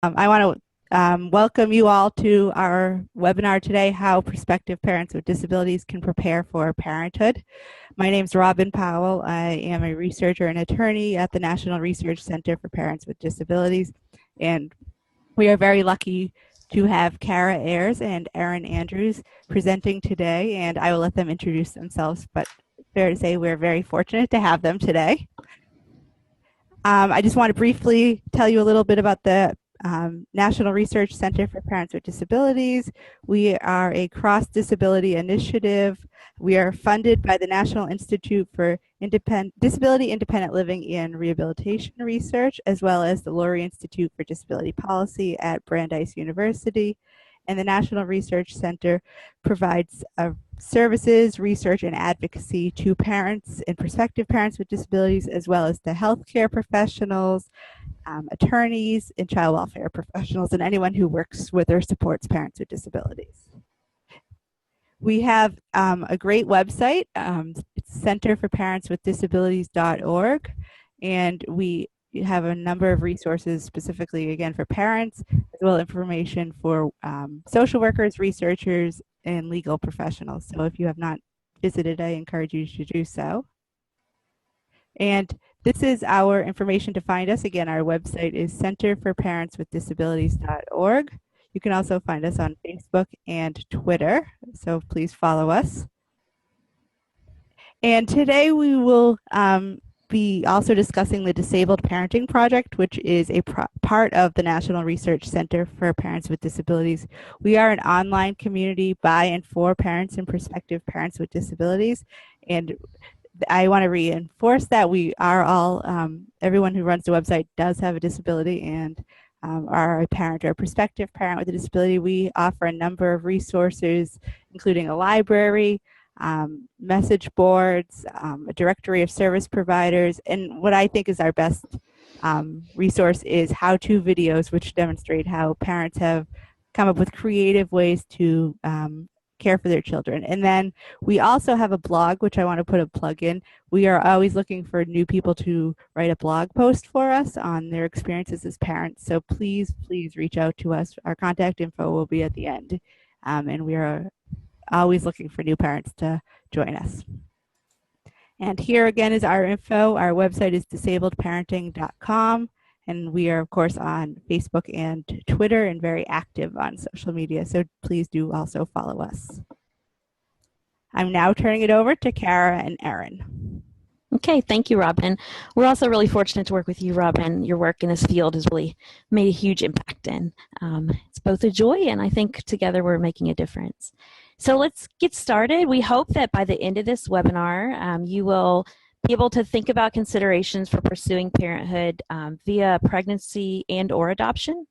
I want to welcome you all to our webinar today, How Prospective Parents with Disabilities Can Prepare for Parenthood. My name is Robin Powell. I am a researcher and attorney at the National Research Center for Parents with Disabilities, and we are very lucky to have Kara Ayers and Erin Andrews presenting today, and I will let them introduce themselves, but fair to say we're very fortunate to have them today. I just want to briefly tell you a little bit about the National Research Center for Parents with Disabilities. We are a cross-disability initiative. We are funded by the National Institute for Disability Independent Living and Rehabilitation Research, as well as the Lurie Institute for Disability Policy at Brandeis University. And the National Research Center provides services, research, and advocacy to parents and prospective parents with disabilities, as well as to healthcare professionals, attorneys, and child welfare professionals, and anyone who works with or supports parents with disabilities. We have a great website. It's centerforparentswithdisabilities.org, and we have a number of resources specifically, again, for parents, as well as information for social workers, researchers, and legal professionals. So if you have not visited, I encourage you to do so. And this is our information to find us. Again, our website is centerforparentswithdisabilities.org. You can also find us on Facebook and Twitter, so please follow us. And today we will be also discussing the Disabled Parenting Project, which is a part of the National Research Center for Parents with Disabilities. We are an online community by and for parents and prospective parents with disabilities. And I want to reinforce that we are all, everyone who runs the website does have a disability and are a parent or a prospective parent with a disability. We offer a number of resources, including a library, message boards, a directory of service providers, and what I think is our best resource is how-to videos which demonstrate how parents have come up with creative ways to care for their children. And then we also have a blog, which I want to put a plug in. We are always looking for new people to write a blog post for us on their experiences as parents. So please, please reach out to us. Our contact info will be at the end. And we are always looking for new parents to join us. And here again is our info. Our website is disabledparenting.com. And we are, of course, on Facebook and Twitter and very active on social media. So please do also follow us. I'm now turning it over to Kara and Erin. Okay, thank you, Robin. We're also really fortunate to work with you, Robin. Your work in this field has really made a huge impact, and it's both a joy and I think together we're making a difference. So let's get started. We hope that by the end of this webinar, you will be able to think about considerations for pursuing parenthood via pregnancy and or adoption.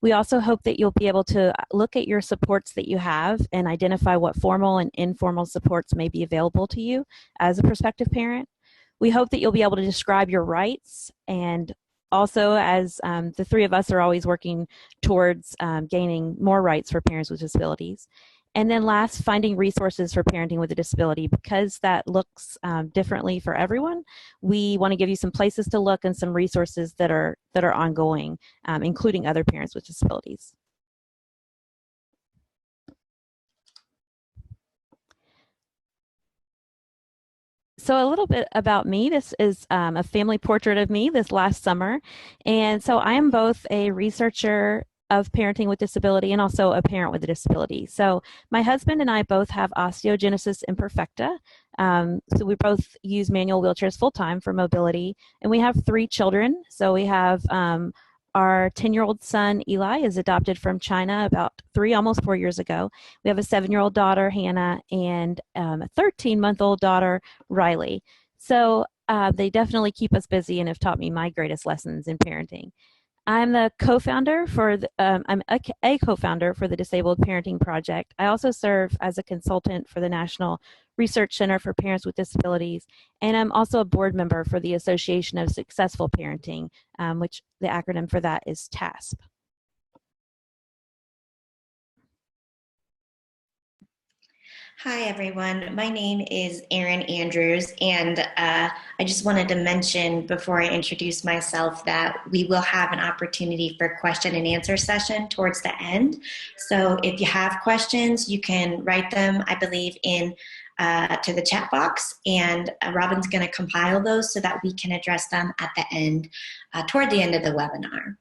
We also hope that you'll be able to look at your supports that you have and identify what formal and informal supports may be available to you as a prospective parent. We hope that you'll be able to describe your rights, and also, as the three of us are always working towards gaining more rights for parents with disabilities. And then last, finding resources for parenting with a disability. Because that looks differently for everyone, we want to give you some places to look and some resources that are ongoing, including other parents with disabilities. So a little bit about me. This is a family portrait of me this last summer. And so I am both a researcher of parenting with disability and also a parent with a disability. So my husband and I both have osteogenesis imperfecta. So we both use manual wheelchairs full-time for mobility. And we have 3 children. So we have our 10-year-old son, Eli, is adopted from China about 3, almost 4 years ago. We have a 7-year-old daughter, Hannah, and a 13-month-old daughter, Riley. So they definitely keep us busy and have taught me my greatest lessons in parenting. I'm the co-founder for I'm a co-founder for the Disabled Parenting Project. I also serve as a consultant for the National Research Center for Parents with Disabilities, and I'm also a board member for the Association of Successful Parenting, which the acronym for that is TASP. Hi, everyone. My name is Erin Andrews, and I just wanted to mention before I introduce myself that we will have an opportunity for question and answer session towards the end. So if you have questions, you can write them, I believe, in to the chat box, and Robin's going to compile those so that we can address them at the end, toward the end of the webinar.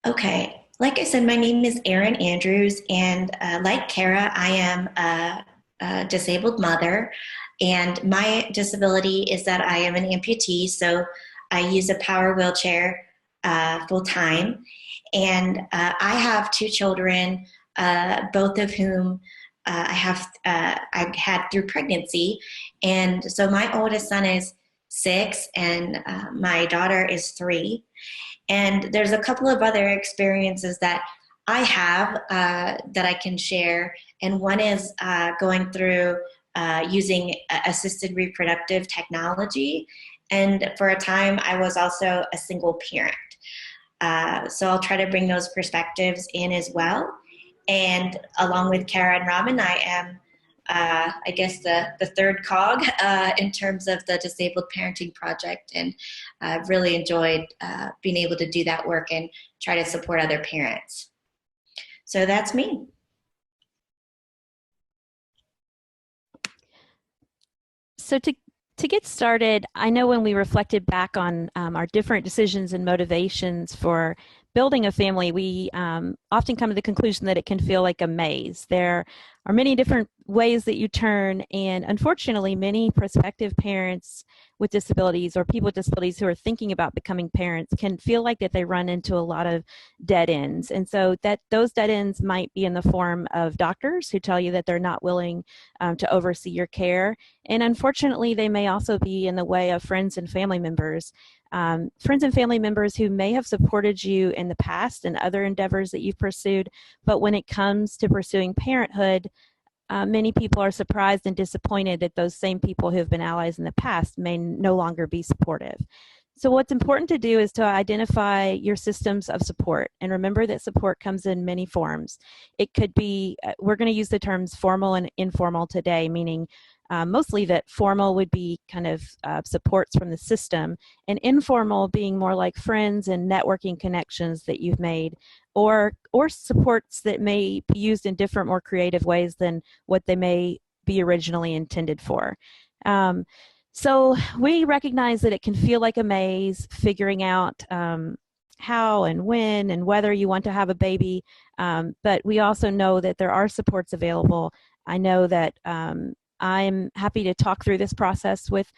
Okay, like I said, my name is Erin Andrews, and like Kara, I am a disabled mother, and my disability is that I am an amputee, so I use a power wheelchair full time, and I have two children, both of whom I had through pregnancy, and so my oldest son is 6, and my daughter is 3. And there's a couple of other experiences that I have that I can share. And one is going through using assisted reproductive technology. And for a time, I was also a single parent. So I'll try to bring those perspectives in as well. And along with Kara and Robin, I am I guess the third cog in terms of the Disabled Parenting Project, and I've really enjoyed being able to do that work and try to support other parents. So that's me. So to get started, I know when we reflected back on our different decisions and motivations for building a family, we often come to the conclusion that it can feel like a maze. There are many different ways that you turn, and unfortunately, many prospective parents with disabilities or people with disabilities who are thinking about becoming parents can feel like that they run into a lot of dead ends. And so that those dead ends might be in the form of doctors who tell you that they're not willing to oversee your care. And unfortunately, they may also be in the way of friends and family members. Friends and family members who may have supported you in the past and other endeavors that you've pursued, but when it comes to pursuing parenthood, many people are surprised and disappointed that those same people who have been allies in the past may no longer be supportive. So what's important to do is to identify your systems of support, and remember that support comes in many forms. It could be, we're going to use the terms formal and informal today, meaning mostly that formal would be kind of supports from the system, and informal being more like friends and networking connections that you've made, or supports that may be used in different, more creative ways than what they may be originally intended for. So we recognize that it can feel like a maze, figuring out how and when and whether you want to have a baby, but we also know that there are supports available. I know that I'm happy to talk through this process with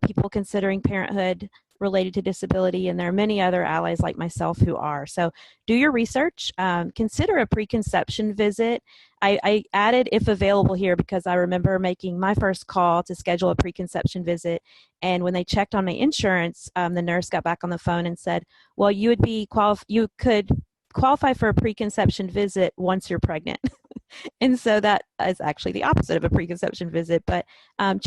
people considering parenthood related to disability, and there are many other allies like myself who are. So do your research, consider a preconception visit. I added if available here because I remember making my first call to schedule a preconception visit, and when they checked on my insurance, the nurse got back on the phone and said, well, you could qualify for a preconception visit once you're pregnant. And so that is actually the opposite of a preconception visit, but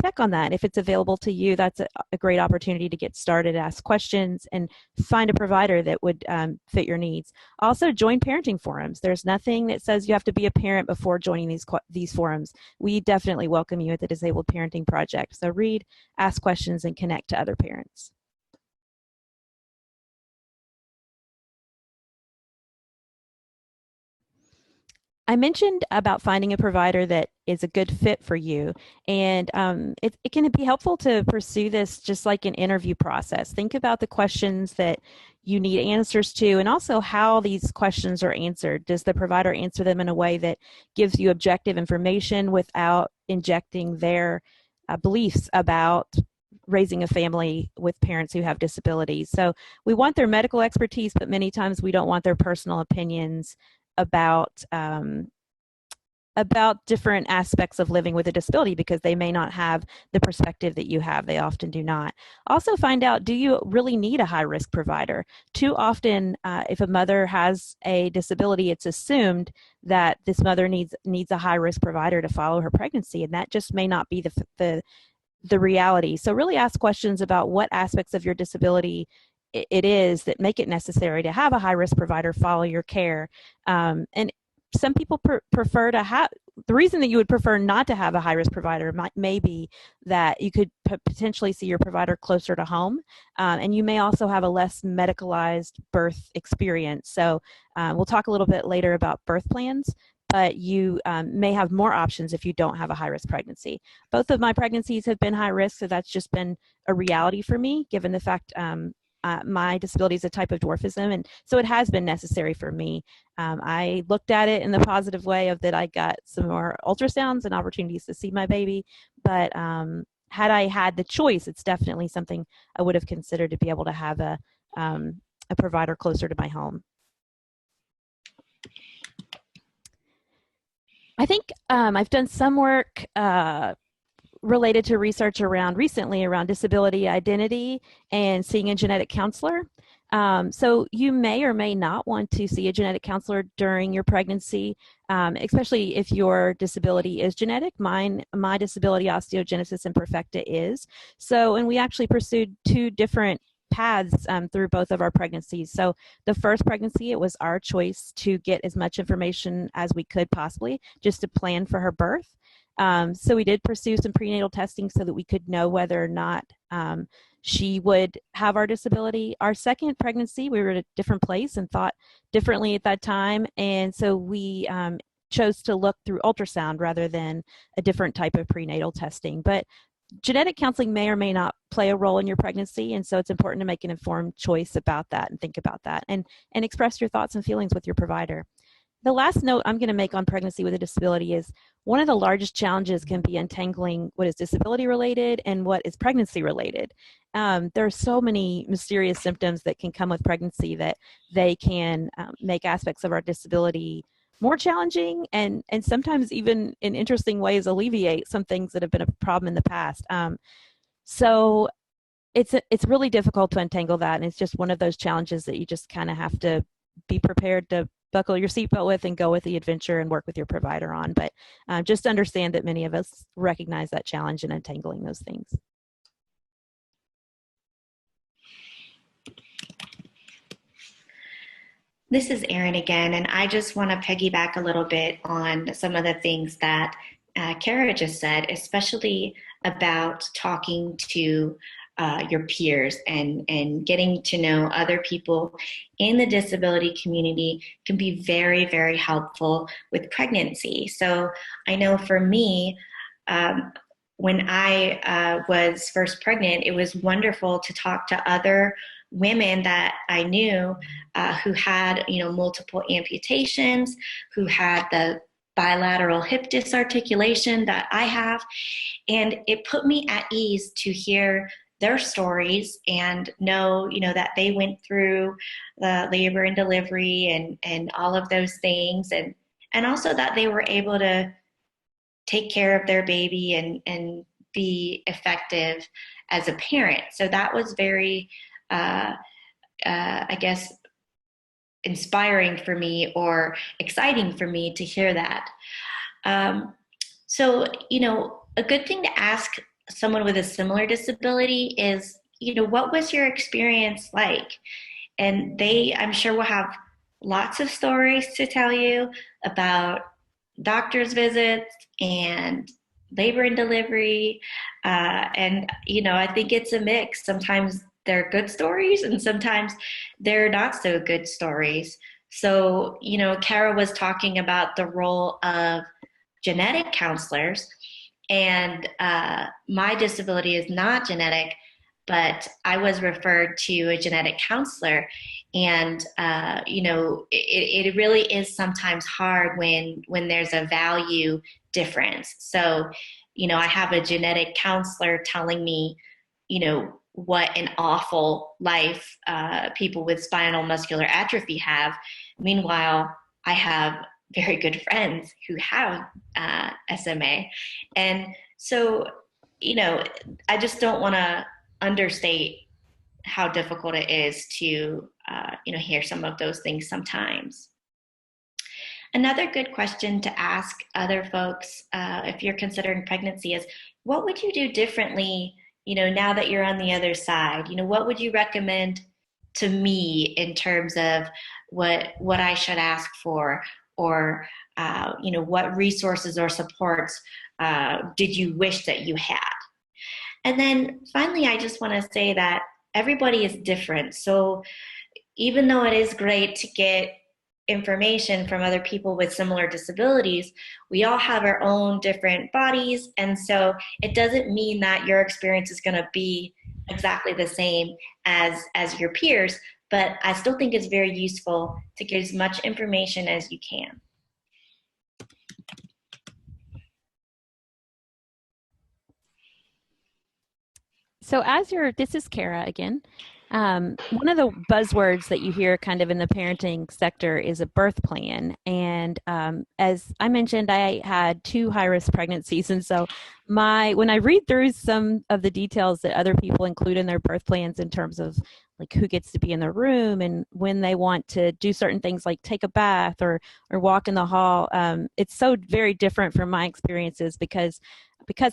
check on that. If it's available to you, that's a great opportunity to get started, ask questions, and find a provider that would fit your needs. Also, join parenting forums. There's nothing that says you have to be a parent before joining these forums. We definitely welcome you at the Disabled Parenting Project. So read, ask questions, and connect to other parents. I mentioned about finding a provider that is a good fit for you, and it can be helpful to pursue this just like an interview process. Think about the questions that you need answers to, and also how these questions are answered. Does the provider answer them in a way that gives you objective information without injecting their beliefs about raising a family with parents who have disabilities? So we want their medical expertise, but many times we don't want their personal opinions about different aspects of living with a disability, because they may not have the perspective that you have. They often do not. Also find out, do you really need a high-risk provider? Too often, if a mother has a disability, it's assumed that this mother needs a high-risk provider to follow her pregnancy, and that just may not be the reality. So really ask questions about what aspects of your disability it is that make it necessary to have a high-risk provider follow your care. And some people prefer to the reason that you would prefer not to have a high-risk provider may be that you could potentially see your provider closer to home, and you may also have a less medicalized birth experience. So we'll talk a little bit later about birth plans, but you may have more options if you don't have a high-risk pregnancy. Both of my pregnancies have been high risk, so that's just been a reality for me, given the fact my disability is a type of dwarfism, and so it has been necessary for me. I looked at it in the positive way of that I got some more ultrasounds and opportunities to see my baby, but had I had the choice, it's definitely something I would have considered, to be able to have a provider closer to my home. I think I've done some work related to research recently around disability identity and seeing a genetic counselor. So you may or may not want to see a genetic counselor during your pregnancy, especially if your disability is genetic. My disability, osteogenesis imperfecta, is. So, and we actually pursued two different paths through both of our pregnancies. So the first pregnancy, it was our choice to get as much information as we could possibly just to plan for her birth. So we did pursue some prenatal testing so that we could know whether or not she would have our disability. Our second pregnancy, we were at a different place and thought differently at that time. And so we chose to look through ultrasound rather than a different type of prenatal testing. But genetic counseling may or may not play a role in your pregnancy, and so it's important to make an informed choice about that and think about that and express your thoughts and feelings with your provider. The last note I'm going to make on pregnancy with a disability is one of the largest challenges can be untangling what is disability related and what is pregnancy related. There are so many mysterious symptoms that can come with pregnancy that they can make aspects of our disability more challenging and sometimes even in interesting ways alleviate some things that have been a problem in the past. So it's really difficult to untangle that, and it's just one of those challenges that you just kind of have to be prepared to buckle your seatbelt with and go with the adventure and work with your provider on. But just understand that many of us recognize that challenge in untangling those things. This is Erin again, and I just want to piggyback a little bit on some of the things that Kara just said, especially about talking to your peers and getting to know other people in the disability community can be very, very helpful with pregnancy. So I know for me, when I was first pregnant, it was wonderful to talk to other women that I knew who had, multiple amputations, who had the bilateral hip dysarticulation that I have. And it put me at ease to hear their stories and know, that they went through the labor and delivery and all of those things. And also that they were able to take care of their baby and be effective as a parent. So that was very, I guess, inspiring for me or exciting for me to hear that. So, a good thing to ask someone with a similar disability is, what was your experience like? And they, I'm sure, will have lots of stories to tell you about doctor's visits and labor and delivery. And, I think it's a mix. Sometimes they're good stories and sometimes they're not so good stories. So, Kara was talking about the role of genetic counselors, and my disability is not genetic, but I was referred to a genetic counselor. And, it really is sometimes hard when there's a value difference. So, I have a genetic counselor telling me, what an awful life people with spinal muscular atrophy have. Meanwhile, I have very good friends who have SMA. And so, I just don't want to understate how difficult it is to, hear some of those things sometimes. Another good question to ask other folks if you're considering pregnancy is, what would you do differently, now that you're on the other side? What would you recommend to me in terms of what I should ask for? or what resources or supports did you wish that you had? And then finally, I just want to say that everybody is different. So even though it is great to get information from other people with similar disabilities, we all have our own different bodies. And so it doesn't mean that your experience is going to be exactly the same as your peers, but I still think it's very useful to get as much information as you can. So this is Kara again. One of the buzzwords that you hear kind of in the parenting sector is a birth plan. And as I mentioned, I had 2 high-risk pregnancies. And so when I read through some of the details that other people include in their birth plans in terms of like who gets to be in the room and when they want to do certain things like take a bath or walk in the hall, it's so very different from my experiences because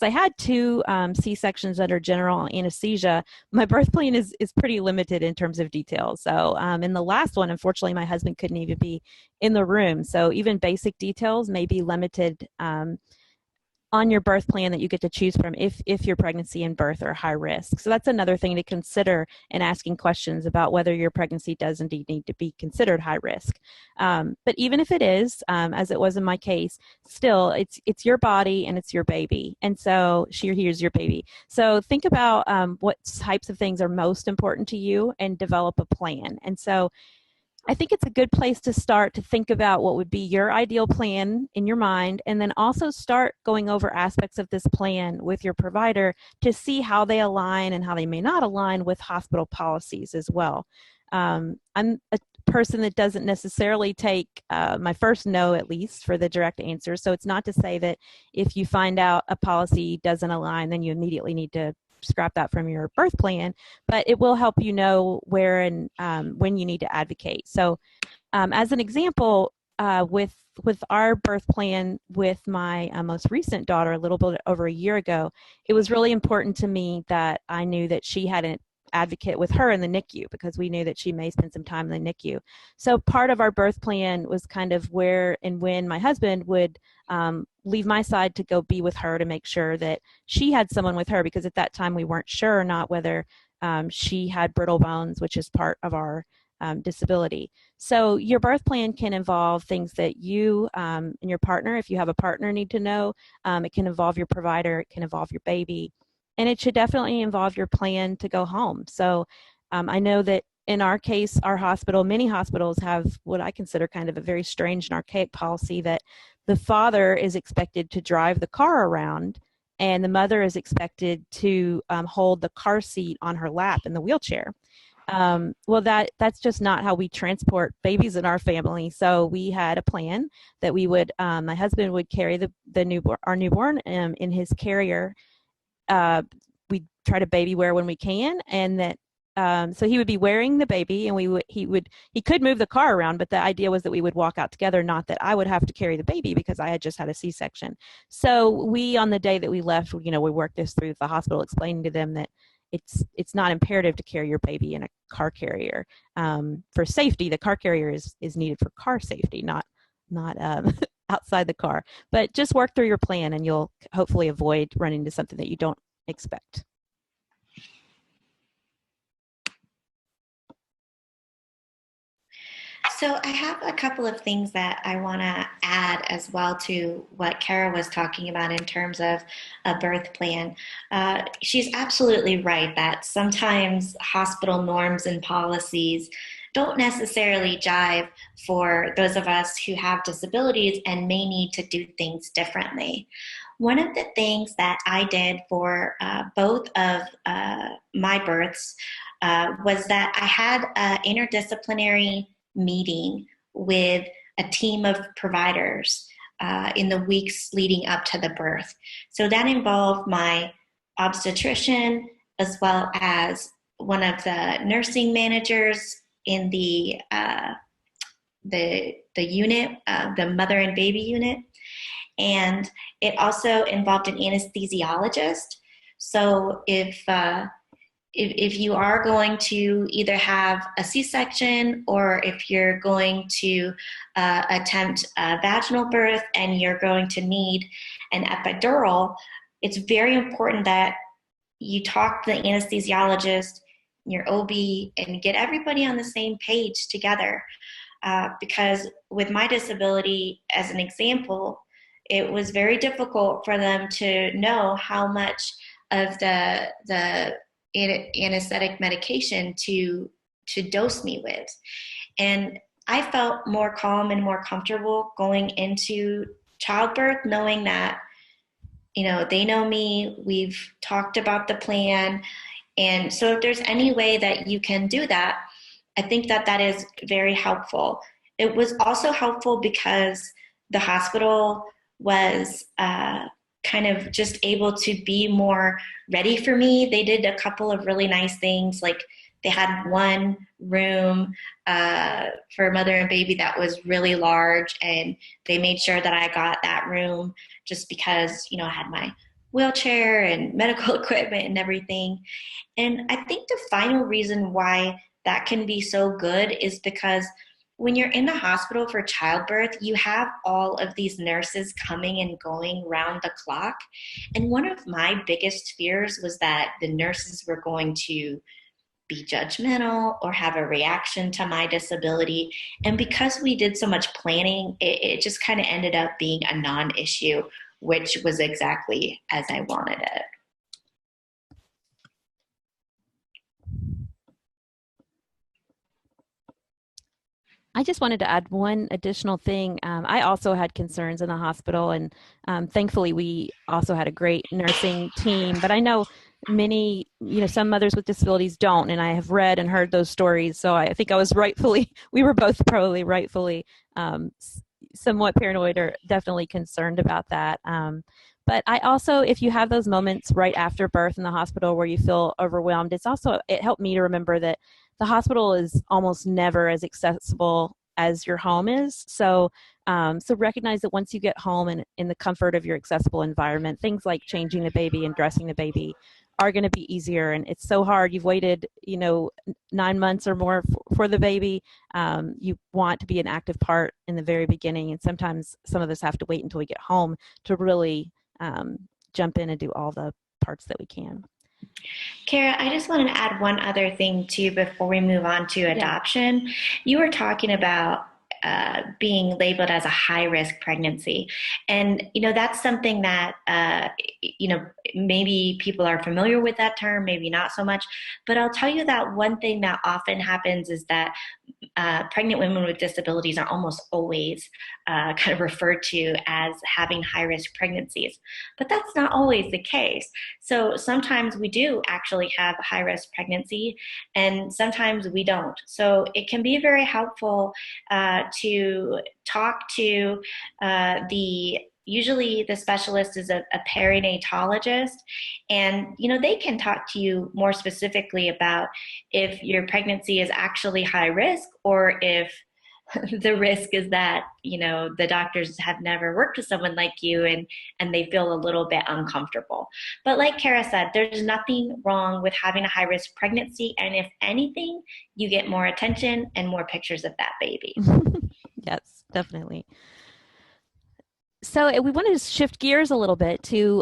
I had 2 C-sections under general anesthesia. My birth plan is pretty limited in terms of details. So in the last one, unfortunately, my husband couldn't even be in the room. So even basic details may be limited on your birth plan that you get to choose from if your pregnancy and birth are high risk. So that's another thing to consider in asking questions about whether your pregnancy does indeed need to be considered high risk. But even if it is, as it was in my case, still it's your body and it's your baby. And so here's your baby. So think about what types of things are most important to you and develop a plan. And so I think it's a good place to start to think about what would be your ideal plan in your mind, and then also start going over aspects of this plan with your provider to see how they align and how they may not align with hospital policies as well. I'm a person that doesn't necessarily take my first no, at least, for the direct answer. So it's not to say that if you find out a policy doesn't align, then you immediately need to scrap that from your birth plan, but it will help you know where and when you need to advocate. So as an example, with our birth plan with my most recent daughter a little bit over a year ago, it was really important to me that I knew that she had an advocate with her in the NICU because we knew that she may spend some time in the NICU. So part of our birth plan was kind of where and when my husband would leave my side to go be with her to make sure that she had someone with her, because at that time we weren't sure or not whether she had brittle bones, which is part of our disability. So your birth plan can involve things that you and your partner, if you have a partner, need to know. It can involve your provider, it can involve your baby, and it should definitely involve your plan to go home. So I know that in our case, our hospital, many hospitals have what I consider kind of a very strange and archaic policy that the father is expected to drive the car around and the mother is expected to hold the car seat on her lap in the wheelchair. Well, that's just not how we transport babies in our family. So we had a plan that we would, my husband would carry our newborn in his carrier. We try to baby wear when we can, and that so he would be wearing the baby, and he could move the car around, but the idea was that we would walk out together, not that I would have to carry the baby because I had just had a C-section. So we, on the day that we left, we worked this through the hospital, explaining to them that it's not imperative to carry your baby in a car carrier for safety. The car carrier is needed for car safety, not outside the car. But just work through your plan, and you'll hopefully avoid running into something that you don't expect. So I have a couple of things that I want to add as well to what Kara was talking about in terms of a birth plan. She's absolutely right that sometimes hospital norms and policies don't necessarily jive for those of us who have disabilities and may need to do things differently. One of the things that I did for both of my births was that I had an interdisciplinary meeting with a team of providers in the weeks leading up to the birth. So that involved my obstetrician as well as one of the nursing managers in the unit, the mother and baby unit. And it also involved an anesthesiologist. So if if you are going to either have a C-section or if you're going to attempt a vaginal birth and you're going to need an epidural, it's very important that you talk to the anesthesiologist, your OB, and get everybody on the same page together. Because with my disability, as an example, it was very difficult for them to know how much of the anesthetic medication to dose me with. And I felt more calm and more comfortable going into childbirth, knowing that, they know me, we've talked about the plan. And so if there's any way that you can do that, I think that is very helpful. It was also helpful because the hospital was kind of just able to be more ready for me. They did a couple of really nice things, like they had one room for mother and baby that was really large, and they made sure that I got that room just because, I had my wheelchair and medical equipment and everything. And I think the final reason why that can be so good is because when you're in the hospital for childbirth, you have all of these nurses coming and going round the clock. And one of my biggest fears was that the nurses were going to be judgmental or have a reaction to my disability. And because we did so much planning, it just kind of ended up being a non-issue, which was exactly as I wanted it. I just wanted to add one additional thing. I also had concerns in the hospital, and thankfully we also had a great nursing team. But I know many, some mothers with disabilities don't, and I have read and heard those stories. So I think we were both probably rightfully somewhat paranoid or definitely concerned about that. But I also, if you have those moments right after birth in the hospital where you feel overwhelmed, it helped me to remember that the hospital is almost never as accessible as your home is. So recognize that once you get home and in the comfort of your accessible environment, things like changing the baby and dressing the baby are going to be easier. And it's so hard. You've waited, 9 months or more for the baby. You want to be an active part in the very beginning. And sometimes some of us have to wait until we get home to really jump in and do all the parts that we can. Kara, I just wanted to add one other thing too before we move on to adoption. Yeah. You were talking about being labeled as a high-risk pregnancy. And, that's something that, maybe people are familiar with that term, maybe not so much. But I'll tell you that one thing that often happens is that pregnant women with disabilities are almost always kind of referred to as having high-risk pregnancies. But that's not always the case. So sometimes we do actually have a high-risk pregnancy, and sometimes we don't. So it can be very helpful to talk to usually the specialist is a perinatologist, and they can talk to you more specifically about if your pregnancy is actually high risk or if the risk is that the doctors have never worked with someone like you and they feel a little bit uncomfortable. But like Kara said, there's nothing wrong with having a high risk pregnancy, and if anything, you get more attention and more pictures of that baby. Yes, definitely. So we wanted to shift gears a little bit to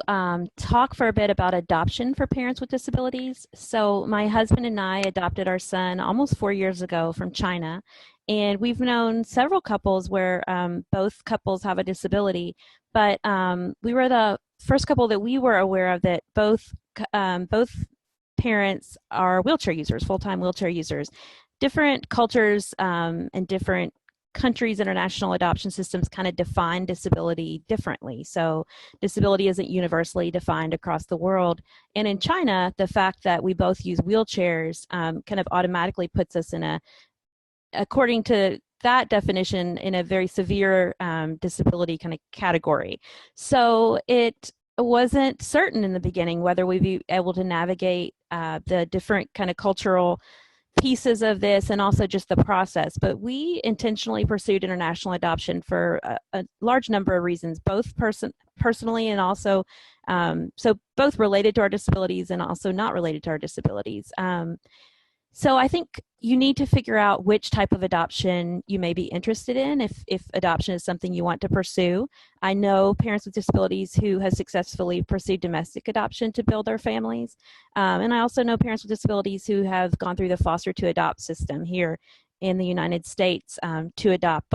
talk for a bit about adoption for parents with disabilities. So my husband and I adopted our son almost 4 years ago from China, and we've known several couples where both couples have a disability, but we were the first couple that we were aware of that both parents are wheelchair users, full-time wheelchair users. Different cultures and different countries' international adoption systems kind of define disability differently. So disability isn't universally defined across the world. And in China, the fact that we both use wheelchairs kind of automatically puts us according to that definition, in a very severe disability kind of category. So it wasn't certain in the beginning whether we'd be able to navigate the different kind of cultural pieces of this and also just the process. But we intentionally pursued international adoption for a large number of reasons, both personally and also so both related to our disabilities and also not related to our disabilities. So I think you need to figure out which type of adoption you may be interested in if adoption is something you want to pursue. I know parents with disabilities who have successfully pursued domestic adoption to build their families. And I also know parents with disabilities who have gone through the foster to adopt system here in the United States to adopt.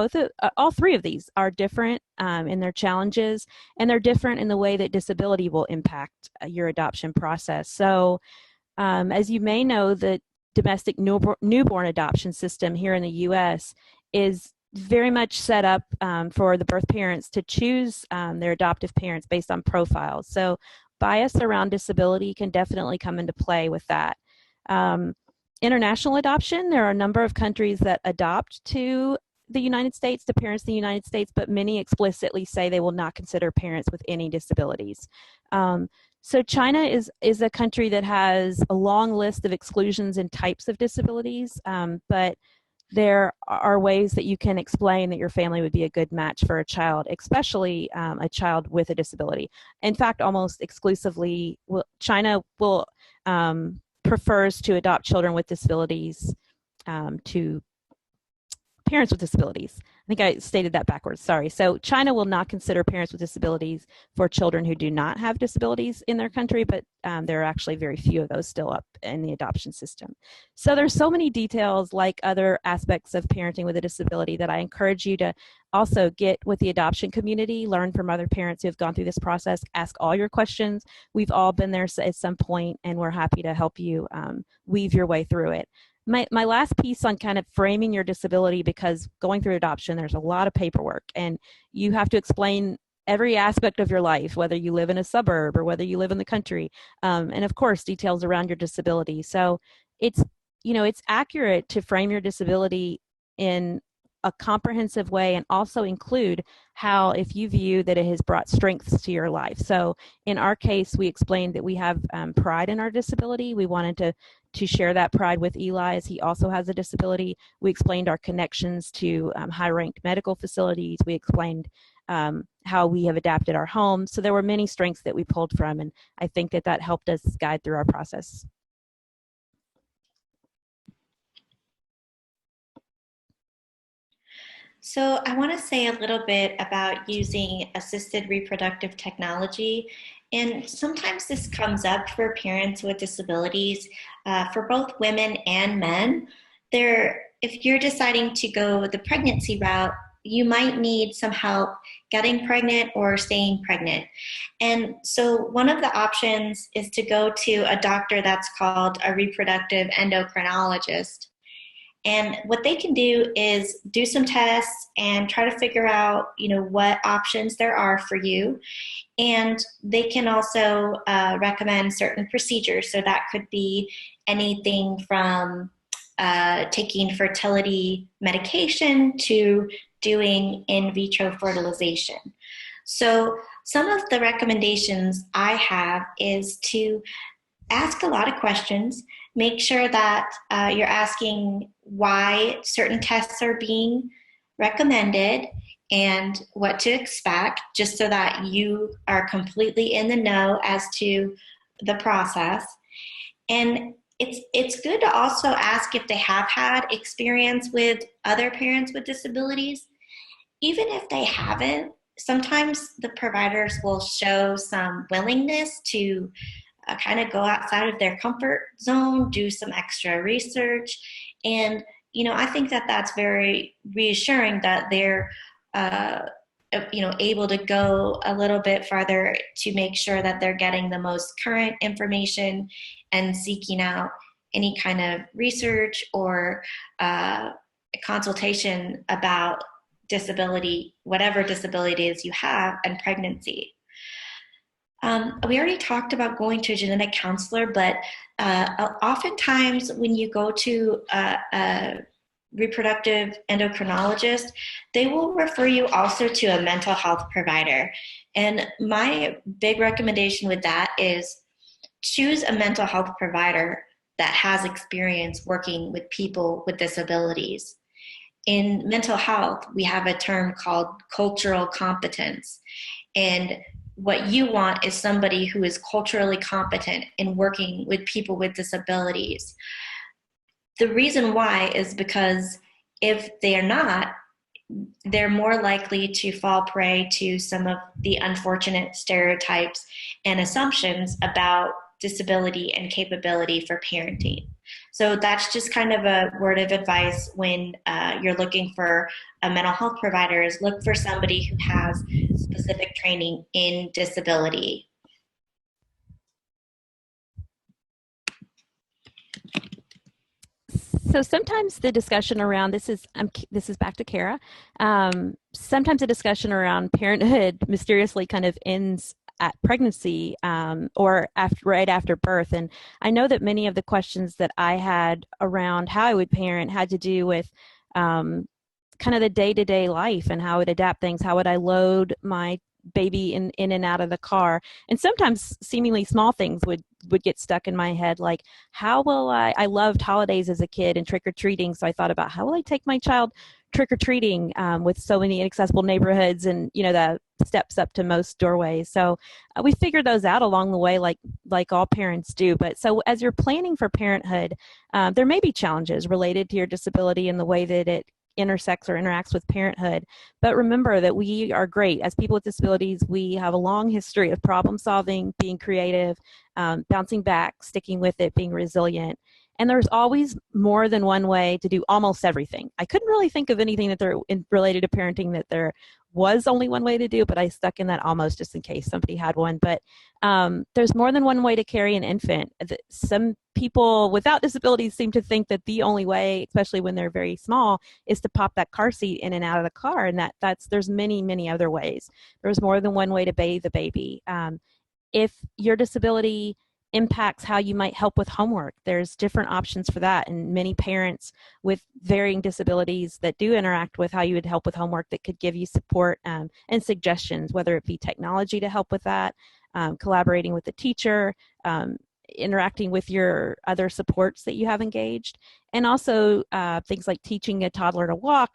All three of these are different in their challenges, and they're different in the way that disability will impact your adoption process. So as you may know, the domestic newborn adoption system here in the U.S. is very much set up for the birth parents to choose their adoptive parents based on profiles. So bias around disability can definitely come into play with that. International adoption, there are a number of countries that adopt to the United States, to parents in the United States, but many explicitly say they will not consider parents with any disabilities. So China is a country that has a long list of exclusions and types of disabilities, but there are ways that you can explain that your family would be a good match for a child, especially a child with a disability. In fact, almost exclusively, China will prefers to adopt children with disabilities to parents with disabilities. I think I stated that backwards, sorry. So China will not consider parents with disabilities for children who do not have disabilities in their country, but there are actually very few of those still up in the adoption system. So there's so many details like other aspects of parenting with a disability that I encourage you to also get with the adoption community, learn from other parents who have gone through this process, ask all your questions. We've all been there at some point, and we're happy to help you weave your way through it. My last piece on kind of framing your disability, because going through adoption, there's a lot of paperwork and you have to explain every aspect of your life, whether you live in a suburb or whether you live in the country. And of course, details around your disability. So it's accurate to frame your disability in a comprehensive way and also include how, if you view that it has brought strengths to your life. So in our case, we explained that we have pride in our disability. We wanted to share that pride with Eli, as he also has a disability. We explained our connections to high-ranked medical facilities. We explained how we have adapted our home. So there were many strengths that we pulled from, and I think that helped us guide through our process. So I want to say a little bit about using assisted reproductive technology. And sometimes this comes up for parents with disabilities, for both women and men. If you're deciding to go the pregnancy route, you might need some help getting pregnant or staying pregnant. And so one of the options is to go to a doctor that's called a reproductive endocrinologist. And what they can do is do some tests and try to figure out, what options there are for you. And they can also recommend certain procedures. So that could be anything from taking fertility medication to doing in vitro fertilization. So some of the recommendations I have is to ask a lot of questions. Make sure that you're asking why certain tests are being recommended and what to expect, just so that you are completely in the know as to the process. And it's good to also ask if they have had experience with other parents with disabilities. Even if they haven't, sometimes the providers will show some willingness to kind of go outside of their comfort zone, do some extra research. And, I think that that's very reassuring that they're, able to go a little bit farther to make sure that they're getting the most current information and seeking out any kind of research or consultation about disability, whatever disability it is you have, and pregnancy. We already talked about going to a genetic counselor, but oftentimes when you go to a reproductive endocrinologist, they will refer you also to a mental health provider. And my big recommendation with that is choose a mental health provider that has experience working with people with disabilities. In mental health, we have a term called cultural competence. And what you want is somebody who is culturally competent in working with people with disabilities. The reason why is because if they are not, they're more likely to fall prey to some of the unfortunate stereotypes and assumptions about disability and capability for parenting. So that's just kind of a word of advice when you're looking for a mental health provider, is look for somebody who has specific training in disability. So sometimes the discussion around this is back to Kara. Sometimes the discussion around parenthood mysteriously kind of ends at pregnancy or right after birth. And I know that many of the questions that I had around how I would parent had to do with kind of the day-to-day life and how I would adapt things. How would I load my baby in and out of the car? And sometimes seemingly small things would get stuck in my head, like how will I loved holidays as a kid and trick-or-treating, so I thought about how will I take my child trick-or-treating with so many inaccessible neighborhoods and the steps up to most doorways. So we figured those out along the way, like all parents do. But so as you're planning for parenthood, there may be challenges related to your disability and the way that it intersects or interacts with parenthood. But remember that we are great. As people with disabilities, we have a long history of problem solving, being creative, bouncing back, sticking with it, being resilient. And there's always more than one way to do almost everything. I couldn't really think of anything that related to parenting that there was only one way to do, but I stuck in that almost just in case somebody had one. But there's more than one way to carry an infant. Some people without disabilities seem to think that the only way, especially when they're very small, is to pop that car seat in and out of the car. And there's many other ways. There's more than one way to bathe the baby. If your disability impacts how you might help with homework, there's different options for that. And many parents with varying disabilities that do interact with how you would help with homework that could give you support and suggestions, whether it be technology to help with that, collaborating with the teacher, interacting with your other supports that you have engaged, and also things like teaching a toddler to walk.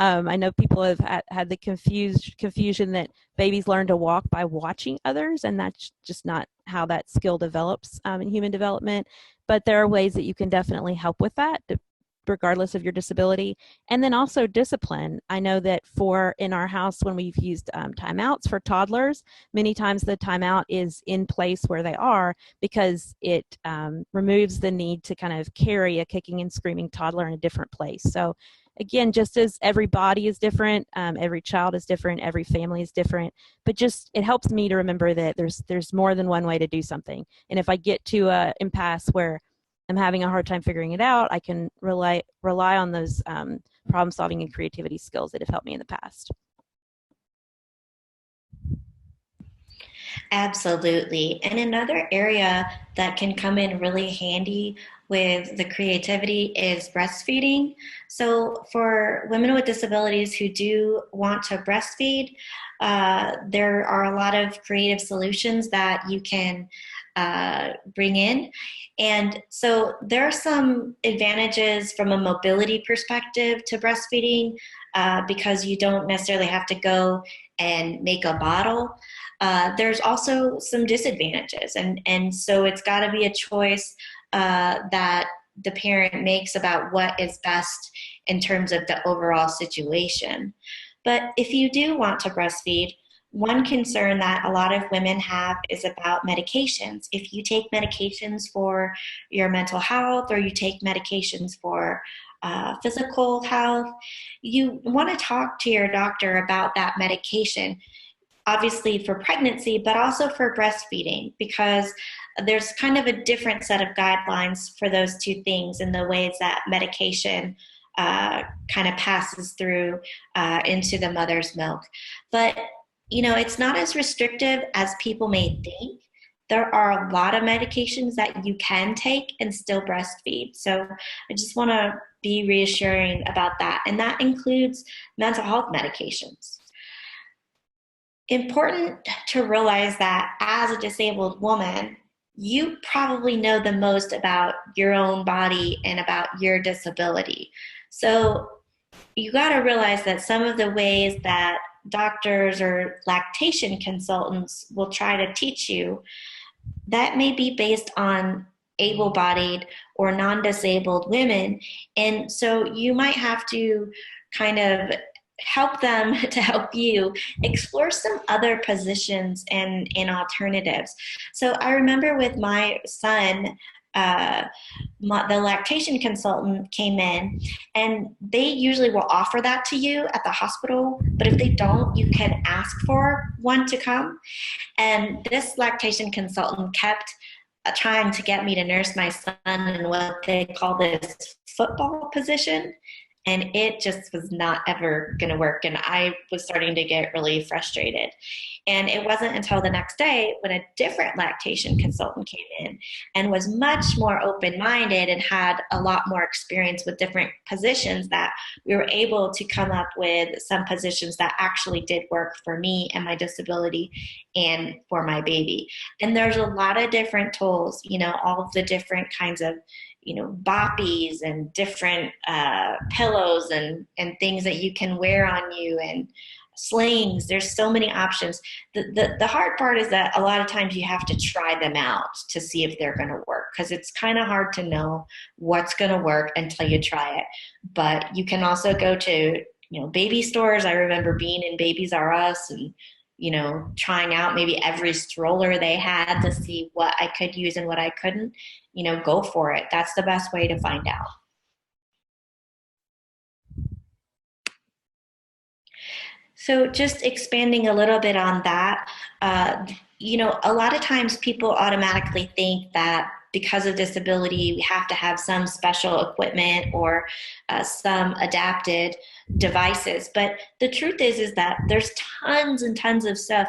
I know people have had the confusion that babies learn to walk by watching others, and that's just not how that skill develops in human development. But there are ways that you can definitely help with that, regardless of your disability. And then also discipline. I know that in our house, when we've used timeouts for toddlers, many times the timeout is in place where they are because it removes the need to kind of carry a kicking and screaming toddler in a different place. So again, just as every body is different, every child is different, every family is different, but just it helps me to remember that there's more than one way to do something. And if I get to an impasse where I'm having a hard time figuring it out, I can rely on those problem solving and creativity skills that have helped me in the past. Absolutely. And another area that can come in really handy with the creativity is breastfeeding. So for women with disabilities who do want to breastfeed, there are a lot of creative solutions that you can bring in. And so there are some advantages from a mobility perspective to breastfeeding because you don't necessarily have to go and make a bottle. There's also some disadvantages, and so it's got to be a choice that the parent makes about what is best in terms of the overall situation. But if you do want to breastfeed, one concern that a lot of women have is about medications. If you take medications for your mental health or you take medications for physical health, you want to talk to your doctor about that medication, obviously for pregnancy, but also for breastfeeding, because there's kind of a different set of guidelines for those two things in the ways that medication kind of passes through into the mother's milk. But it's not as restrictive as people may think. There are a lot of medications that you can take and still breastfeed. So I just want to be reassuring about that. And that includes mental health medications. Important to realize that as a disabled woman, you probably know the most about your own body and about your disability. So you got to realize that some of the ways that doctors or lactation consultants will try to teach you, that may be based on able-bodied or non-disabled women. And so you might have to kind of help them to help you explore some other positions and alternatives. So I remember with my son, the lactation consultant came in, and they usually will offer that to you at the hospital, but if they don't, you can ask for one to come. And this lactation consultant kept trying to get me to nurse my son in what they call this football position. And it just was not ever going to work. And I was starting to get really frustrated. And it wasn't until the next day when a different lactation consultant came in and was much more open-minded and had a lot more experience with different positions that we were able to come up with some positions that actually did work for me and my disability and for my baby. And there's a lot of different tools, all of the different kinds of boppies and different pillows and things that you can wear on you, and slings. There's so many options. The hard part is that a lot of times you have to try them out to see if they're going to work, because it's kind of hard to know what's going to work until you try it. But you can also go to baby stores. I remember being in Babies R Us and trying out maybe every stroller they had to see what I could use and what I couldn't. Go for it. That's the best way to find out. So just expanding a little bit on that, a lot of times people automatically think that because of disability, we have to have some special equipment or some adapted devices. But the truth is that there's tons and tons of stuff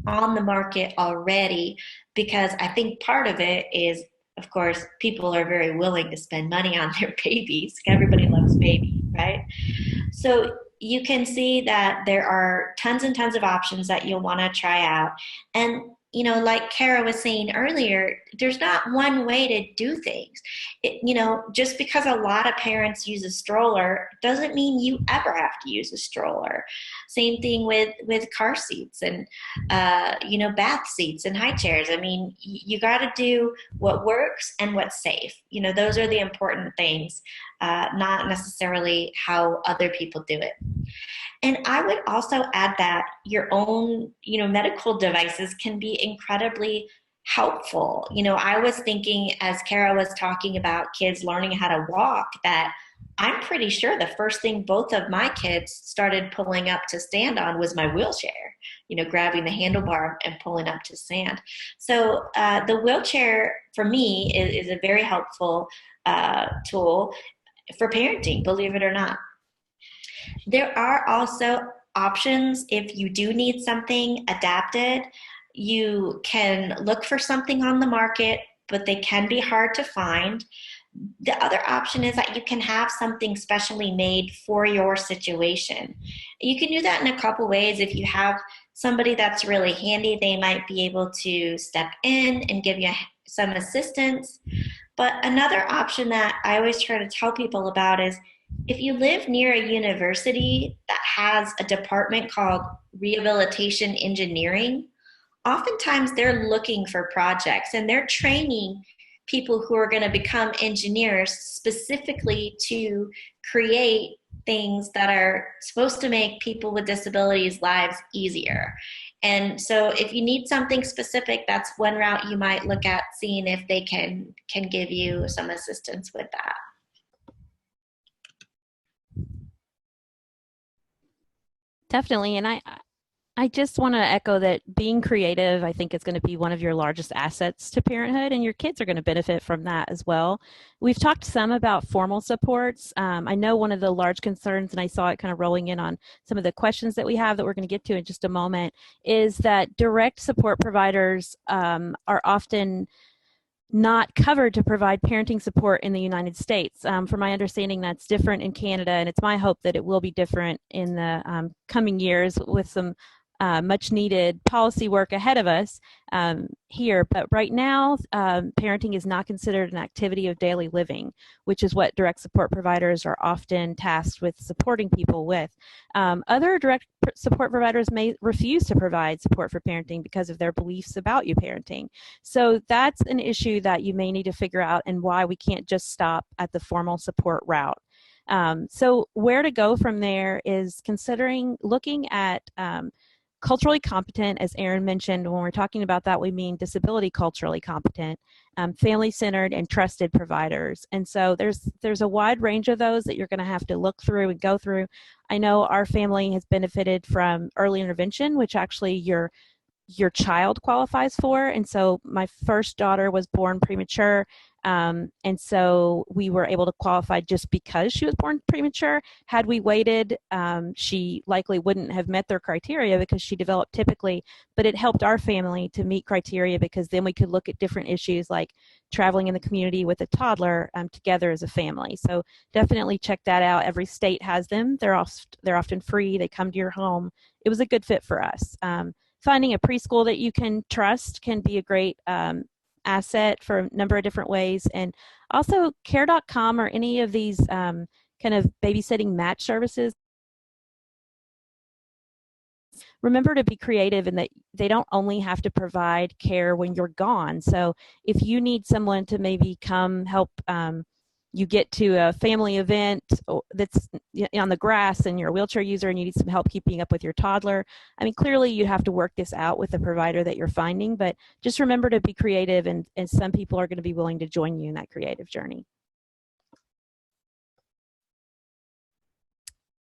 on the market already, because I think part of it is, of course, people are very willing to spend money on their babies. Everybody loves babies, right? So you can see that there are tons and tons of options that you'll want to try out. And like Kara was saying earlier, there's not one way to do things. Just because a lot of parents use a stroller doesn't mean you ever have to use a stroller. Same thing with car seats and, bath seats and high chairs. I mean, you got to do what works and what's safe. Those are the important things, not necessarily how other people do it. And I would also add that your own, medical devices can be incredibly helpful. I was thinking, as Kara was talking about kids learning how to walk, that I'm pretty sure the first thing both of my kids started pulling up to stand on was my wheelchair, grabbing the handlebar and pulling up to stand. So the wheelchair for me is a very helpful tool for parenting, believe it or not. There are also options if you do need something adapted. You can look for something on the market, but they can be hard to find. The other option is that you can have something specially made for your situation. You can do that in a couple ways. If you have somebody that's really handy, they might be able to step in and give you some assistance. But another option that I always try to tell people about is, if you live near a university that has a department called rehabilitation engineering, oftentimes they're looking for projects and they're training people who are going to become engineers specifically to create things that are supposed to make people with disabilities' lives easier. And so if you need something specific, that's one route you might look at, seeing if they can give you some assistance with that. Definitely. And I just want to echo that being creative, I think, is going to be one of your largest assets to parenthood, and your kids are going to benefit from that as well. We've talked some about formal supports. I know one of the large concerns, and I saw it kind of rolling in on some of the questions that we have that we're going to get to in just a moment, is that direct support providers are often not covered to provide parenting support in the United States. From my understanding, that's different in Canada, and it's my hope that it will be different in the coming years with some much needed policy work ahead of us here. But right now, parenting is not considered an activity of daily living, which is what direct support providers are often tasked with supporting people with. Other direct support providers may refuse to provide support for parenting because of their beliefs about you parenting. So that's an issue that you may need to figure out, and why we can't just stop at the formal support route. So where to go from there is looking at culturally competent, as Erin mentioned. When we're talking about that, we mean disability culturally competent, family-centered, and trusted providers. And so there's a wide range of those that you're going to have to look through and go through. I know our family has benefited from early intervention, which actually your child qualifies for. And so my first daughter was born premature. And so we were able to qualify just because she was born premature. Had we waited, she likely wouldn't have met their criteria because she developed typically, but it helped our family to meet criteria because then we could look at different issues like traveling in the community with a toddler together as a family. So definitely check that out. Every state has them. They're often free. They come to your home. It was a good fit for us. Finding a preschool that you can trust can be a great asset for a number of different ways. And also care.com or any of these kind of babysitting match services. Remember to be creative in that they don't only have to provide care when you're gone. So if you need someone to maybe come help you get to a family event that's on the grass and you're a wheelchair user and you need some help keeping up with your toddler, I mean, clearly you have to work this out with the provider that you're finding, but just remember to be creative, and some people are going to be willing to join you in that creative journey.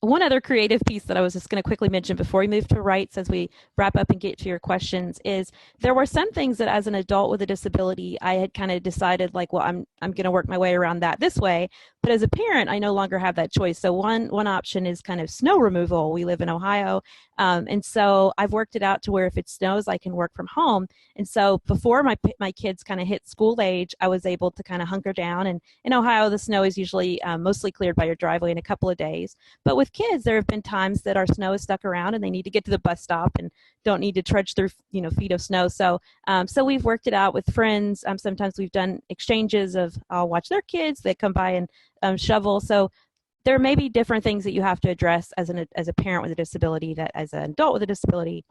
One other creative piece that I was just going to quickly mention before we move to rights as we wrap up and get to your questions is there were some things that as an adult with a disability, I had kind of decided like, well, I'm going to work my way around that this way. But as a parent, I no longer have that choice. So one option is kind of snow removal. We live in Ohio. And so I've worked it out to where if it snows, I can work from home. And so before my kids kind of hit school age, I was able to kind of hunker down. And in Ohio, the snow is usually mostly cleared by your driveway in a couple of days. But with kids, there have been times that our snow is stuck around and they need to get to the bus stop and don't need to trudge through, feet of snow. So we've worked it out with friends. Sometimes we've done exchanges of I'll watch their kids, they come by and shovel. So there may be different things that you have to address as a parent with a disability that as an adult with a disability,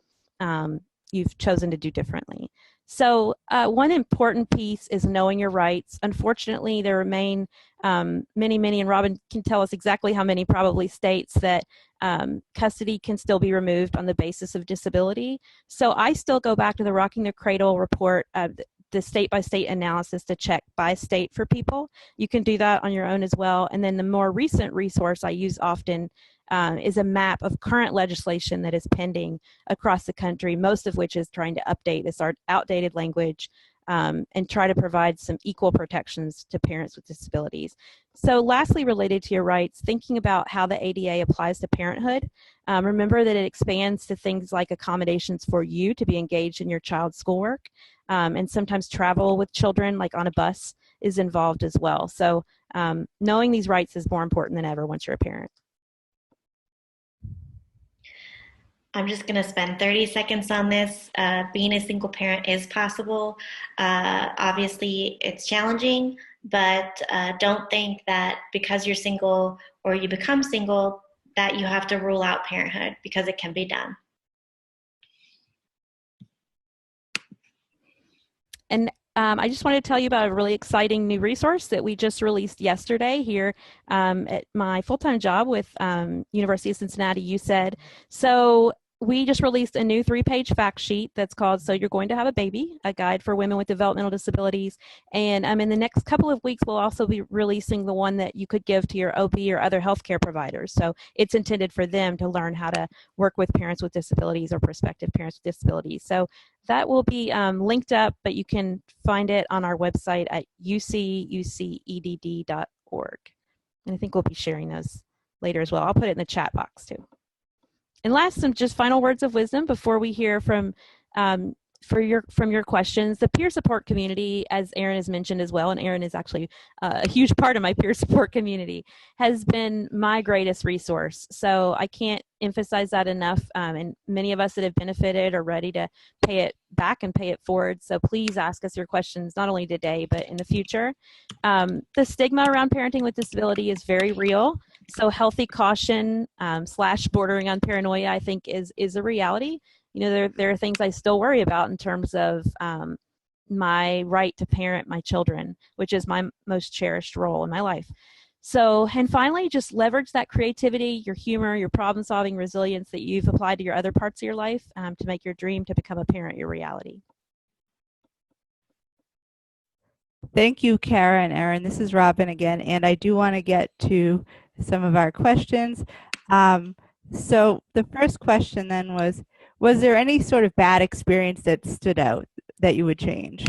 you've chosen to do differently. So one important piece is knowing your rights. Unfortunately, there remain many, and Robin can tell us exactly how many probably states that custody can still be removed on the basis of disability. So I still go back to the Rocking the Cradle report, the state-by-state analysis to check by state for people. You can do that on your own as well. And then the more recent resource I use often is a map of current legislation that is pending across the country, most of which is trying to update this outdated language and try to provide some equal protections to parents with disabilities. So lastly, related to your rights, thinking about how the ADA applies to parenthood, remember that it expands to things like accommodations for you to be engaged in your child's schoolwork, and sometimes travel with children, like on a bus, is involved as well. So knowing these rights is more important than ever once you're a parent. I'm just going to spend 30 seconds on this. Being a single parent is possible. Obviously, it's challenging, but don't think that because you're single or you become single that you have to rule out parenthood, because it can be done. And I just wanted to tell you about a really exciting new resource that we just released yesterday here at my full-time job with University of Cincinnati UCED. So we just released a new 3-page fact sheet that's called So You're Going to Have a Baby, a guide for women with developmental disabilities. And in the next couple of weeks, we'll also be releasing the one that you could give to your OB or other healthcare providers. So it's intended for them to learn how to work with parents with disabilities or prospective parents with disabilities. So that will be linked up, but you can find it on our website at ucucedd.org. And I think we'll be sharing those later as well. I'll put it in the chat box too. And last, some just final words of wisdom before we hear from your questions. The peer support community, as Erin has mentioned as well, and Erin is actually a huge part of my peer support community, has been my greatest resource. So I can't emphasize that enough. And many of us that have benefited are ready to pay it back and pay it forward. So please ask us your questions, not only today, but in the future. The stigma around parenting with disability is very real. So healthy caution / bordering on paranoia, I think, is a reality. You know, there are things I still worry about in terms of my right to parent my children, which is my most cherished role in my life. So, and finally, just leverage that creativity, your humor, your problem-solving resilience that you've applied to your other parts of your life to make your dream to become a parent your reality. Thank you, Kara and Erin. This is Robin again, and I do want to get to some of our questions. So the first question then was there any sort of bad experience that stood out that you would change?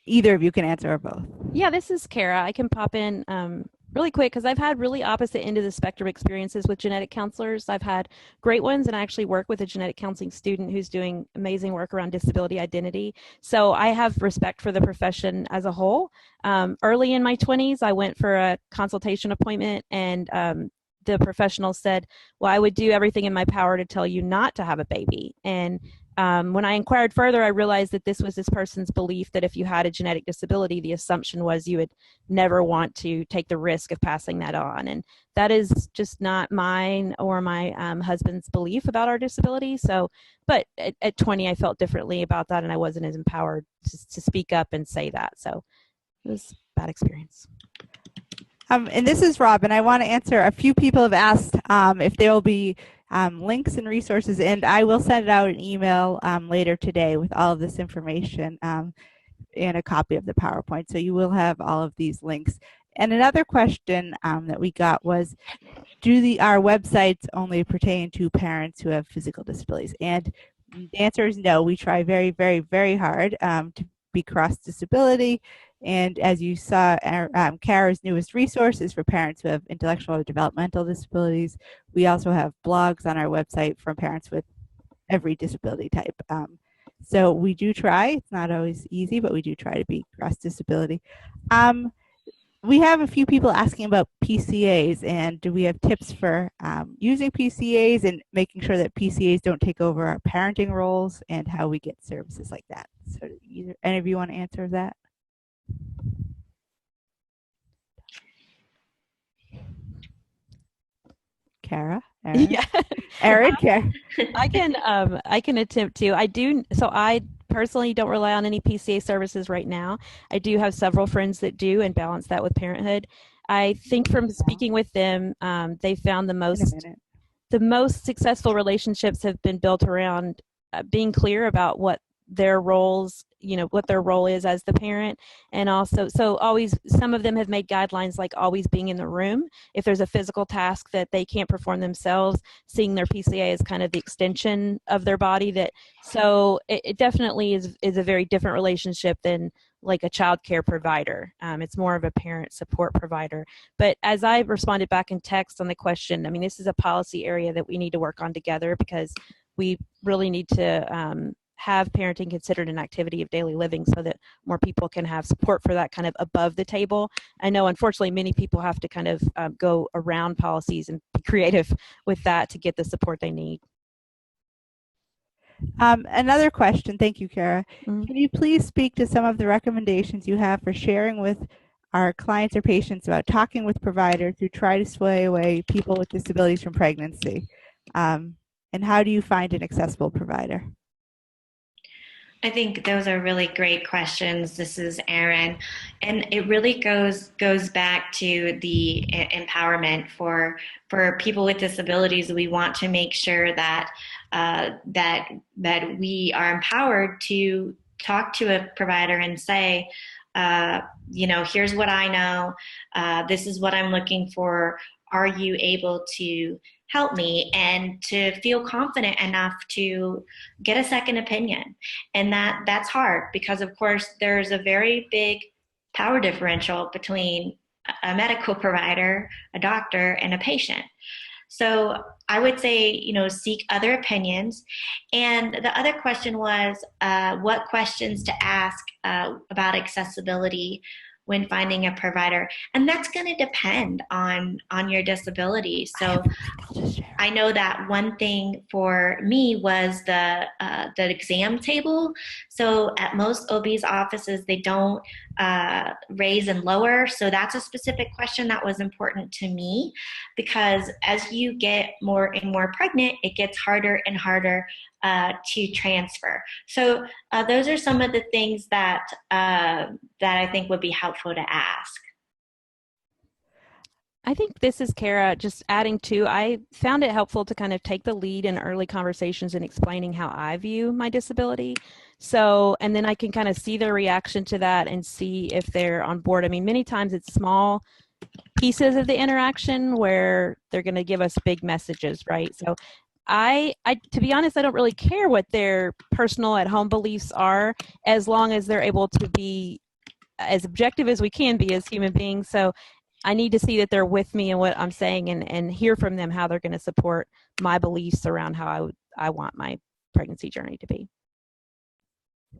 Either of you can answer or both. Yeah, this is Kara. I can pop in really quick because I've had really opposite end of the spectrum experiences with genetic counselors. I've had great ones, and I actually work with a genetic counseling student who's doing amazing work around disability identity. So I have respect for the profession as a whole. Early in my 20s, I went for a consultation appointment, and the professional said, well, I would do everything in my power to tell you not to have a baby. And when I inquired further, I realized that this was this person's belief that if you had a genetic disability, the assumption was you would never want to take the risk of passing that on. And that is just not mine or my husband's belief about our disability. So, but at 20, I felt differently about that, and I wasn't as empowered to speak up and say that. So it was a bad experience. And this is Robin. I want to answer. A few people have asked if there will be links and resources, and I will send out an email later today with all of this information and a copy of the PowerPoint. So you will have all of these links. And another question that we got was, do our websites only pertain to parents who have physical disabilities? And the answer is no. We try very, very, very hard to be cross-disability. And as you saw, Kara's newest resource is for parents who have intellectual or developmental disabilities. We also have blogs on our website for parents with every disability type. So we do try. It's not always easy, but we do try to be cross-disability. We have a few people asking about PCAs, and do we have tips for using PCAs and making sure that PCAs don't take over our parenting roles, and how we get services like that? So either any of you want to answer that? Kara? Erin? Yeah. Erin? Kara? I can attempt to. I personally don't rely on any PCA services right now. I do have several friends that do and balance that with Parenthood. I think from speaking with them, they found the most successful relationships have been built around being clear about what their roles, what their role is as the parent. And also, so always, some of them have made guidelines like always being in the room. If there's a physical task that they can't perform themselves, seeing their PCA as kind of the extension of their body. So it definitely is a very different relationship than like a child care provider. It's more of a parent support provider. But as I responded back in text on the question, I mean, this is a policy area that we need to work on together, because we really need to have parenting considered an activity of daily living so that more people can have support for that kind of above the table. I know, unfortunately, many people have to kind of go around policies and be creative with that to get the support they need. Another question. Thank you, Kara. Mm-hmm. Can you please speak to some of the recommendations you have for sharing with our clients or patients about talking with providers who try to sway away people with disabilities from pregnancy? And how do you find an accessible provider? I think those are really great questions. This is Erin, and it really goes back to the empowerment for people with disabilities. We want to make sure that that we are empowered to talk to a provider and say, here's what I know. This is what I'm looking for. Are you able to help me? And to feel confident enough to get a second opinion. And that's hard, because of course there's a very big power differential between a medical provider, a doctor, and a patient. So I would say, seek other opinions. And the other question was what questions to ask about accessibility. when finding a provider, and that's going to depend on your disability. So I know that one thing for me was the exam table. So at most OB's offices, they don't raise and lower. So that's a specific question that was important to me, because as you get more and more pregnant, it gets harder and harder to transfer. So those are some of the things that I think would be helpful to ask. I think this is Kara, just adding to, I found it helpful to kind of take the lead in early conversations and explaining how I view my disability. So, and then I can kind of see their reaction to that and see if they're on board. I mean, many times it's small pieces of the interaction where they're going to give us big messages, right? So I, to be honest, I don't really care what their personal at home beliefs are, as long as they're able to be as objective as we can be as human beings. So I need to see that they're with me in what I'm saying, and hear from them how they're going to support my beliefs around how I want my pregnancy journey to be.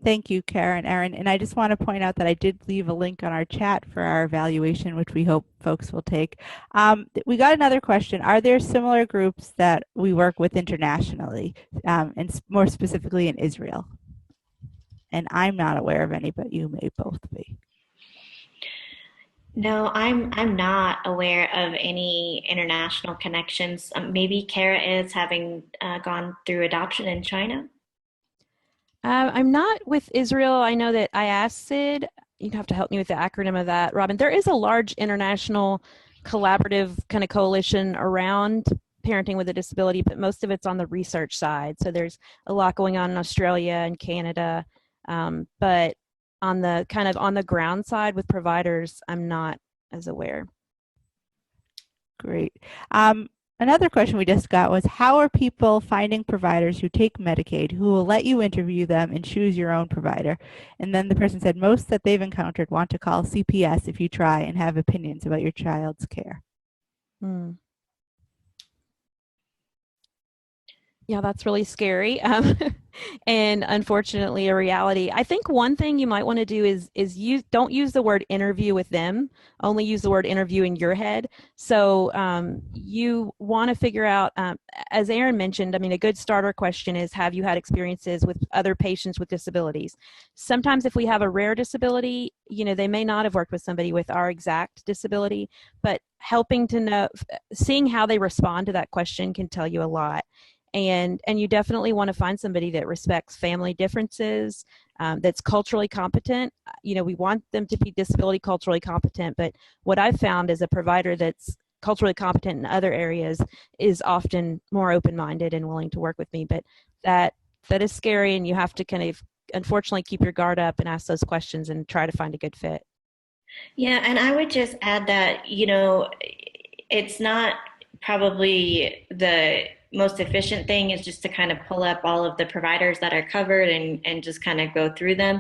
Thank you, Karen, Erin. And I just want to point out that I did leave a link on our chat for our evaluation, which we hope folks will take. We got another question. Are there similar groups that we work with internationally, and more specifically in Israel? And I'm not aware of any, but you may both be. No, I'm not aware of any international connections. Maybe Kara is, having gone through adoption in China. I'm not with Israel. I know that IASID, you'd have to help me with the acronym of that, Robin. There is a large international collaborative kind of coalition around parenting with a disability, but most of it's on the research side. So there's a lot going on in Australia and Canada, but on the kind of on the ground side with providers, I'm not as aware. Great. Another question we just got was, how are people finding providers who take Medicaid, who will let you interview them and choose your own provider? And then the person said most that they've encountered want to call CPS if you try and have opinions about your child's care. Yeah, that's really scary. And unfortunately a reality. I think one thing you might want to do is don't use the word interview with them, only use the word interview in your head. So you want to figure out, as Erin mentioned, I mean, a good starter question is, have you had experiences with other patients with disabilities? Sometimes if we have a rare disability, you know, they may not have worked with somebody with our exact disability, but helping to know, seeing how they respond to that question can tell you a lot. And you definitely want to find somebody that respects family differences, that's culturally competent. You know, we want them to be disability culturally competent, but what I've found is a provider that's culturally competent in other areas is often more open-minded and willing to work with me. But that is scary, and you have to kind of, unfortunately, keep your guard up and ask those questions and try to find a good fit. Yeah, and I would just add that, you know, it's not probably the most efficient thing is just to kind of pull up all of the providers that are covered and just kind of go through them.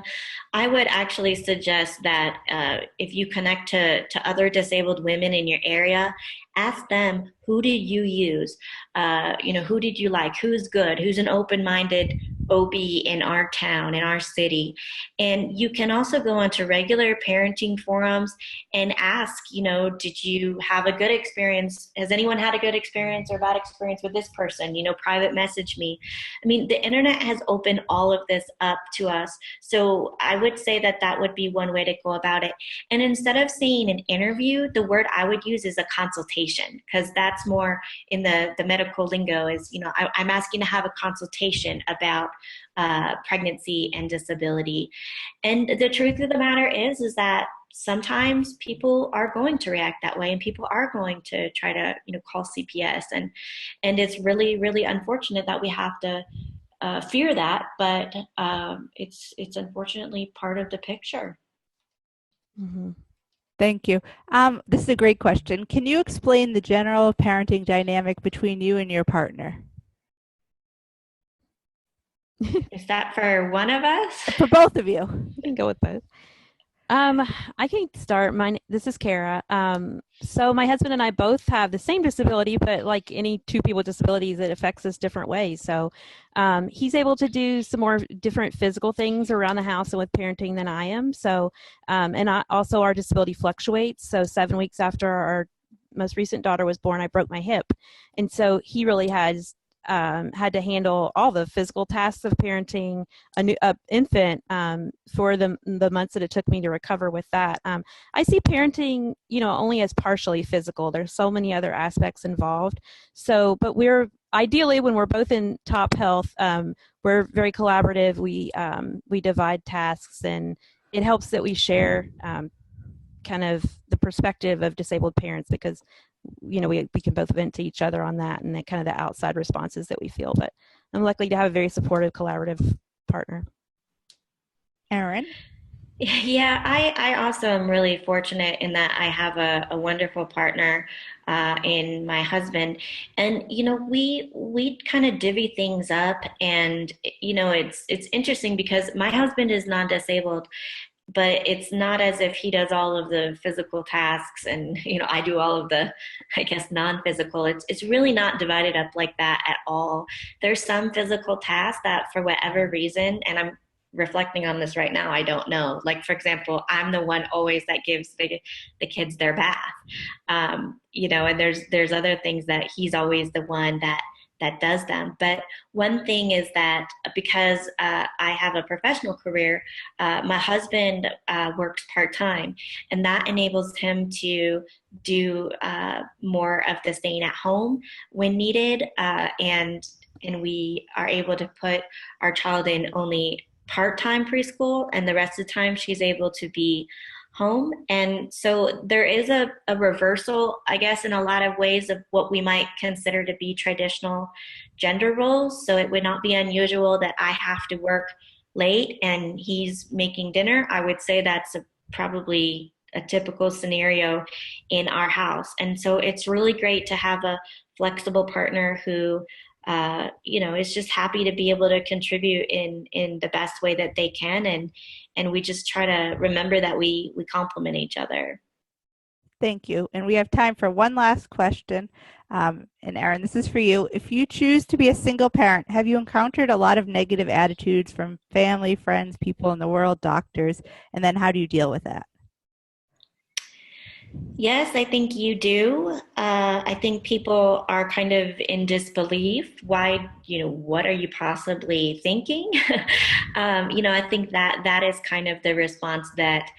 I would actually suggest that if you connect to other disabled women in your area, ask them, who did you use? You know, who did you like? Who's good? Who's an open-minded OB in our town, in our city? And you can also go onto regular parenting forums and ask, you know, did you have a good experience? Has anyone had a good experience or bad experience with this person? You know, private message me. I mean, the internet has opened all of this up to us. So I would say that that would be one way to go about it. And instead of saying an interview, the word I would use is a consultation, because that's more in the medical lingo is, you know, I'm asking to have a consultation about pregnancy and disability. And the truth of the matter is that sometimes people are going to react that way, and people are going to try to, you know, call CPS, and it's really, really unfortunate that we have to fear that, but it's unfortunately part of the picture. Mm-hmm. Thank you. This is a great question. Can you explain the general parenting dynamic between you and your partner? Is that for one of us? For both of you. You can go with both. I can start. This is Kara. So my husband and I both have the same disability, but like any two people with disabilities, it affects us different ways. So he's able to do some more different physical things around the house and with parenting than I am. So, and also our disability fluctuates. So 7 weeks after our most recent daughter was born, I broke my hip, and so he really has had to handle all the physical tasks of parenting a new infant for the months that it took me to recover with that. I see parenting, only as partially physical. There's so many other aspects involved. So, but we're ideally when we're both in top health, we're very collaborative. We divide tasks, and it helps that we share kind of the perspective of disabled parents because we can both vent to each other on that and then kind of the outside responses that we feel. But I'm lucky to have a very supportive, collaborative partner. Erin? Yeah, I also am really fortunate in that I have a wonderful partner in my husband, and we kind of divvy things up, and it's interesting because my husband is non-disabled, but it's not as if he does all of the physical tasks and I do all of the, I guess, non-physical. It's really not divided up like that at all. There's some physical tasks that for whatever reason, and I'm reflecting on this right now, I don't know, like for example, I'm the one always that gives the kids their bath, and there's other things that he's always the one that does them. But one thing is that because I have a professional career, my husband works part-time, and that enables him to do more of the staying at home when needed, and we are able to put our child in only part-time preschool, and the rest of the time she's able to be home. And so there is a reversal, I guess, in a lot of ways of what we might consider to be traditional gender roles. So it would not be unusual that I have to work late and he's making dinner. I would say that's probably a typical scenario in our house. And so it's really great to have a flexible partner who is just happy to be able to contribute in the best way that they can, and we just try to remember that we complement each other. Thank you. And we have time for one last question. And Erin, this is for you. If you choose to be a single parent, have you encountered a lot of negative attitudes from family, friends, people in the world, doctors? And then how do you deal with that? Yes, I think you do. I think people are kind of in disbelief. Why, what are you possibly thinking? I think that is kind of the response that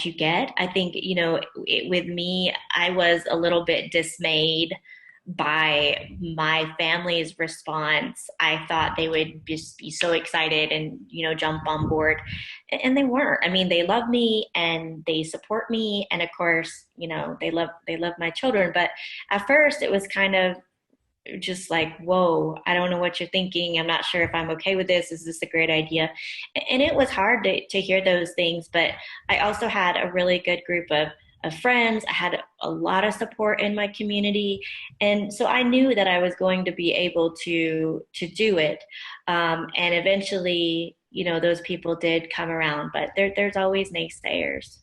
you get. I think, with me, I was a little bit dismayed by my family's response. I thought they would just be so excited and, jump on board. And they weren't. I mean, they love me and they support me. And of course, they love my children. But at first it was kind of just like, whoa, I don't know what you're thinking. I'm not sure if I'm okay with this. Is this a great idea? And it was hard to hear those things. But I also had a really good group of friends. I had a lot of support in my community. And so I knew that I was going to be able to do it. And eventually, those people did come around, but there's always naysayers.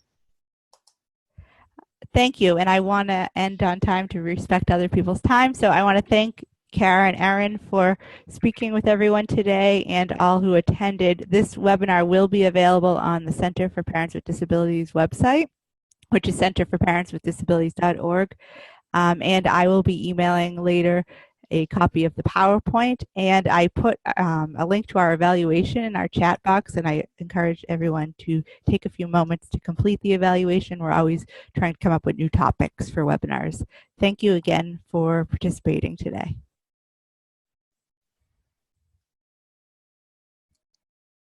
Thank you. And I want to end on time to respect other people's time. So I want to thank Kara and Erin for speaking with everyone today and all who attended. This webinar will be available on the Center for Parents with Disabilities website, which is centerforparentswithdisabilities.org. And I will be emailing later a copy of the PowerPoint, and I put a link to our evaluation in our chat box, and I encourage everyone to take a few moments to complete the evaluation. We're always trying to come up with new topics for webinars. Thank you again for participating today.